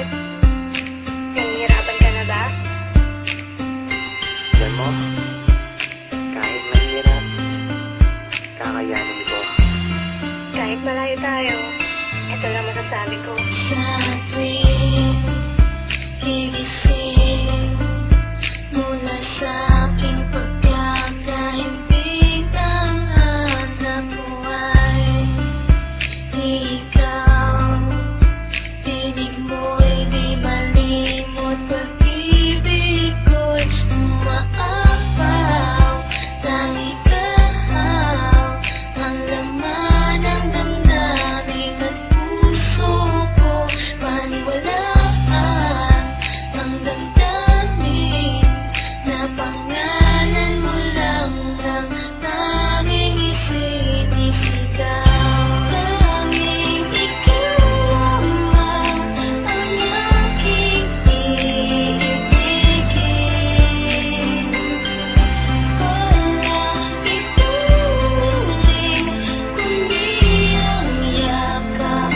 Bakit? Nahihirapan ka na ba? Alam mo, kahit mahirap, kakayanin ko. Kahit malayo tayo, ito lang masasabi ko. Sa tuwing gigising mula sa aking pagkakahimbing, ang hanap buhay ikaw. Tinig mo'y di malimot, pag-ibig ko'y umaapaw. Tangi kahaw ang laman ng damdamin at puso ko. Paniwalaan ang damdamin na pangalan mo lang ang tanging isinisigaw. Tanging ikaw lamang ang aking iibigin. Wala ituring kundi ang yakap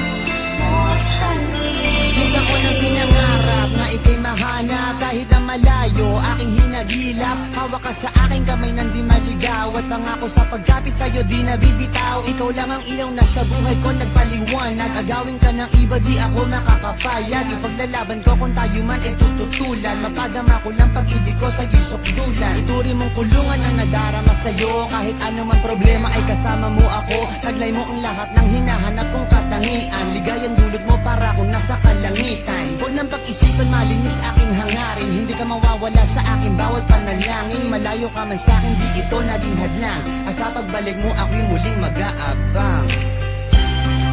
mo't halik. Minsan ko nang pinangarap na ika'y mahanap kahit na malayo aking hinagilap. Hawak ka sa aking kamay nang di maligaw at pangako sa pagkapit sa'yo di nabibitaw. Ikaw lang ang ilaw na sa buhay ko nagpaliwanag. Agawin ka ng iba di ako makakapayag. Ipaglalaban ko kung tayo man ay tututulan. Mapadama ko lang pag-ibig ko sa'yo'y sukdulan. Ituri mong kulungan ang nadarama sa'yo. Kahit anumang problema ay kasama mo ako. Taglay mo ang lahat ng hinahanap kong katangian. Ligayang dulot mo para akong nasa kalangitan. Huwag nang pag-isipan malinis aking hangarin. Hindi ka mawawala sa aking bawat panalangin. Malayo ka man sa'kin di ito naging hadlang. At sa pagbalik mo ako'y muling mag-aabang.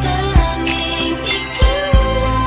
Tanging ikaw